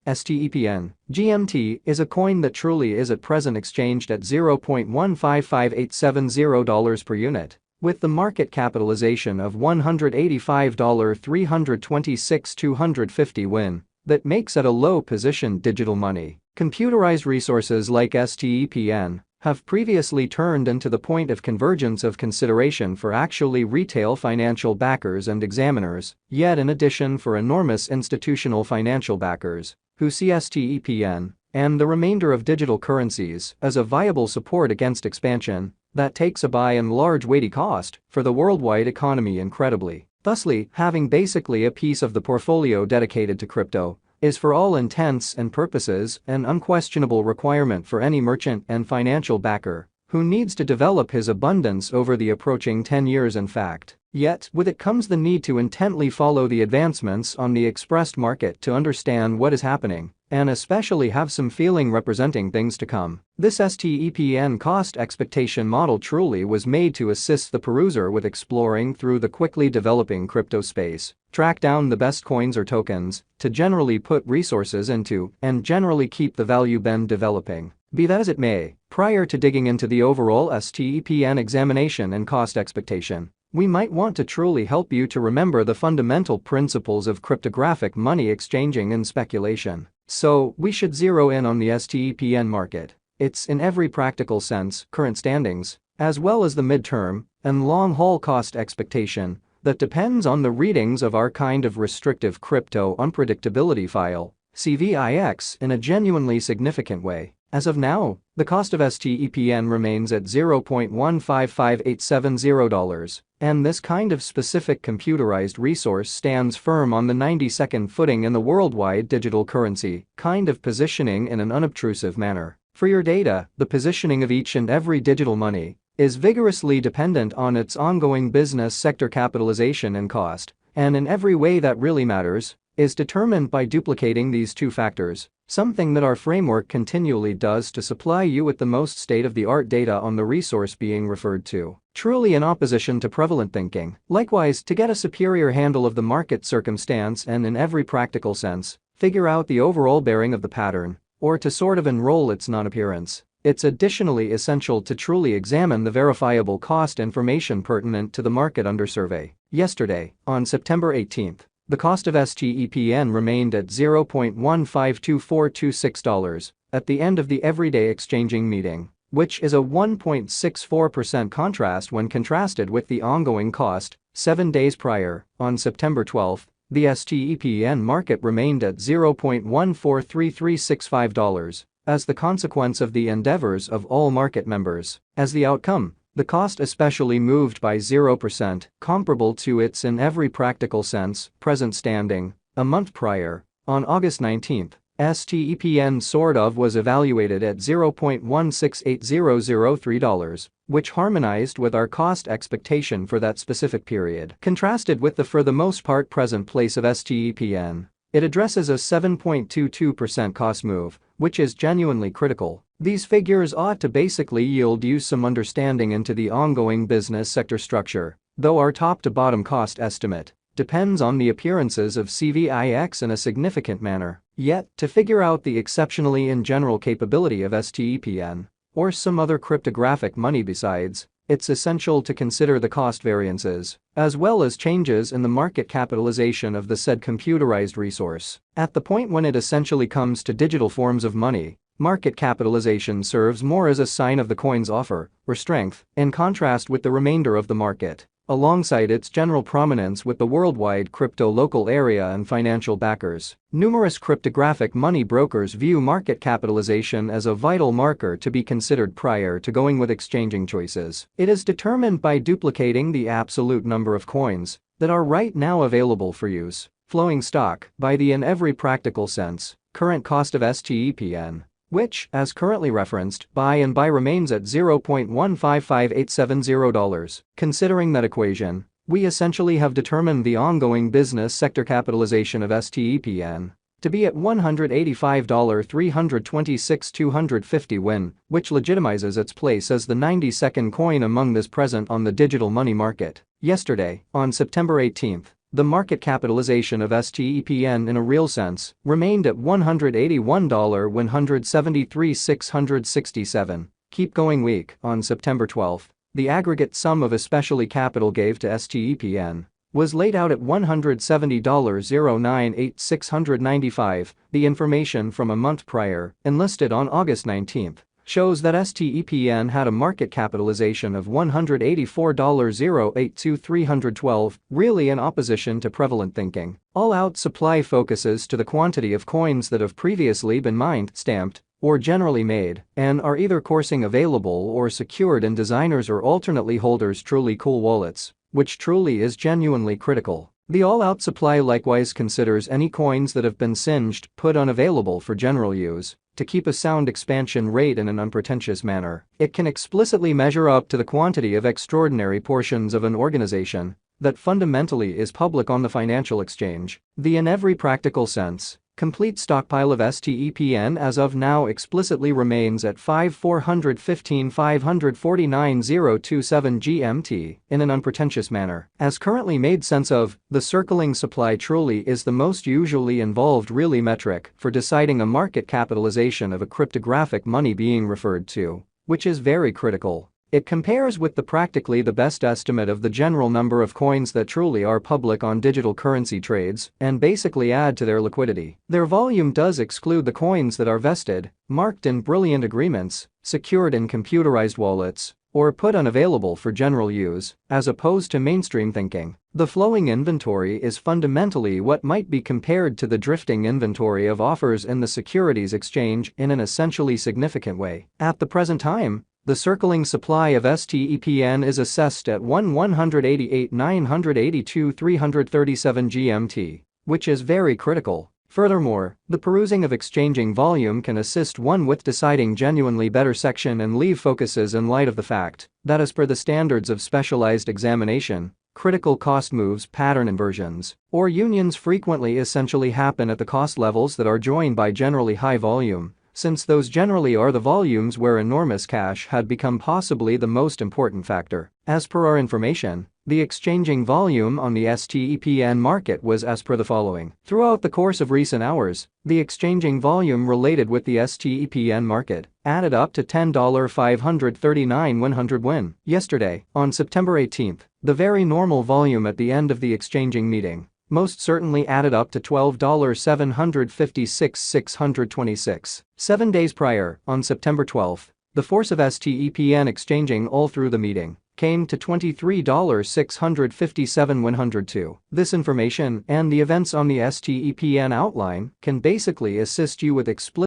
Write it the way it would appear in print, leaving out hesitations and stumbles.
STEPN, GMT, is a coin that truly is at present exchanged at $0.155870 per unit, with the market capitalization of $185,326,250 win. That makes it a low-position digital money. Computerized resources like STEPN have previously turned into the point of convergence of consideration for actually retail financial backers and examiners, yet in addition for enormous institutional financial backers who see STEPN and the remainder of digital currencies as a viable support against expansion that takes a by and large weighty cost for the worldwide economy incredibly. Thusly, having basically a piece of the portfolio dedicated to crypto is for all intents and purposes an unquestionable requirement for any merchant and financial backer who needs to develop his abundance over the approaching 10 years in fact. Yet, with it comes the need to intently follow the advancements on the expressed market to understand what is happening, and especially have some feeling representing things to come. This STEPN cost expectation model truly was made to assist the peruser with exploring through the quickly developing crypto space, track down the best coins or tokens, to generally put resources into, and generally keep the value bend developing. Be that as it may, prior to digging into the overall STEPN examination and cost expectation, we might want to truly help you to remember the fundamental principles of cryptographic money exchanging and speculation. So, we should zero in on the STEPN market, its in every practical sense current standings, as well as the midterm and long-haul cost expectation that depends on the readings of our kind of restrictive crypto unpredictability file, CVIX, in a genuinely significant way. As of now, the cost of STEPN remains at $0.155870, and this kind of specific computerized resource stands firm on the 92nd footing in the worldwide digital currency kind of positioning in an unobtrusive manner. For your data, the positioning of each and every digital money is vigorously dependent on its ongoing business sector capitalization and cost, and in every way that really matters, is determined by duplicating these two factors, something that our framework continually does to supply you with the most state-of-the-art data on the resource being referred to, truly in opposition to prevalent thinking. Likewise, to get a superior handle of the market circumstance and in every practical sense, figure out the overall bearing of the pattern, or to sort of enroll its non-appearance, it's additionally essential to truly examine the verifiable cost information pertinent to the market under survey. Yesterday, on September 18th, the cost of STEPN remained at $0.152426 at the end of the everyday exchanging meeting, which is a 1.64% contrast when contrasted with the ongoing cost. 7 days prior, on September 12th, the STEPN market remained at $0.143365 as the consequence of the endeavors of all market members. As the outcome, the cost especially moved by 0%, comparable to its in every practical sense present standing. A month prior, on August 19th, STEPN sort of was evaluated at $0.168003, which harmonized with our cost expectation for that specific period. Contrasted with the for the most part present place of STEPN, it addresses a 7.22% cost move, which is genuinely critical. These figures ought to basically yield you some understanding into the ongoing business sector structure, though our top-to-bottom cost estimate depends on the appearances of CVIX in a significant manner. Yet, to figure out the exceptionally in general capability of STEPN, or some other cryptographic money besides, it's essential to consider the cost variances, as well as changes in the market capitalization of the said computerized resource. At the point when it essentially comes to digital forms of money, market capitalization serves more as a sign of the coin's offer, or strength, in contrast with the remainder of the market, alongside its general prominence with the worldwide crypto local area and financial backers. Numerous cryptographic money brokers view market capitalization as a vital marker to be considered prior to going with exchanging choices. It is determined by duplicating the absolute number of coins that are right now available for use, flowing stock, by the in every practical sense current cost of STEPN, which, as currently referenced, by remains at $0.155870. Considering that equation, we essentially have determined the ongoing business sector capitalization of STEPN to be at $185,326,250 win, which legitimizes its place as the 92nd coin among this present on the digital money market. Yesterday, on September 18th, the market capitalization of STEPN in a real sense remained at $181,173,667. Keep going week. On September 12, the aggregate sum of especially capital gave to STEPN was laid out at $170,098,695. The information from a month prior, enlisted on August 19, shows that STEPN had a market capitalization of $184,082,312, really in opposition to prevalent thinking. All-out supply focuses to the quantity of coins that have previously been mined, stamped, or generally made, and are either coursing available or secured in designers or alternately holders' truly cool wallets, which truly is genuinely critical. The all-out supply likewise considers any coins that have been singed, put unavailable for general use. To keep a sound expansion rate in an unpretentious manner, it can explicitly measure up to the quantity of extraordinary portions of an organization that fundamentally is public on the financial exchange. The in every practical sense complete stockpile of STEPN as of now explicitly remains at 5,415,549,027 GMT in an unpretentious manner. As currently made sense of, the circling supply truly is the most usually involved really metric for deciding a market capitalization of a cryptographic money being referred to, which is very critical. It compares with the practically the best estimate of the general number of coins that truly are public on digital currency trades and basically add to their liquidity. Their volume does exclude the coins that are vested, marked in brilliant agreements, secured in computerized wallets, or put unavailable for general use, as opposed to mainstream thinking. The flowing inventory is fundamentally what might be compared to the drifting inventory of offers in the securities exchange in an essentially significant way. At the present time, the circling supply of STEPN is assessed at 188,982,337 GMT, which is very critical. Furthermore, the perusing of exchanging volume can assist one with deciding genuinely better section and leave focuses in light of the fact that as per the standards of specialized examination, critical cost moves, pattern inversions, or unions frequently essentially happen at the cost levels that are joined by generally high volume, since those generally are the volumes where enormous cash had become possibly the most important factor. As per our information, the exchanging volume on the STEPN market was as per the following. Throughout the course of recent hours, the exchanging volume related with the STEPN market added up to $10,539,100 win. Yesterday, on September 18, the very normal volume at the end of the exchanging meeting most certainly added up to $12,756,626. 7 days prior, on September 12, the force of STEPN exchanging all through the meeting came to $23,657,102. This information and the events on the STEPN outline can basically assist you with explicit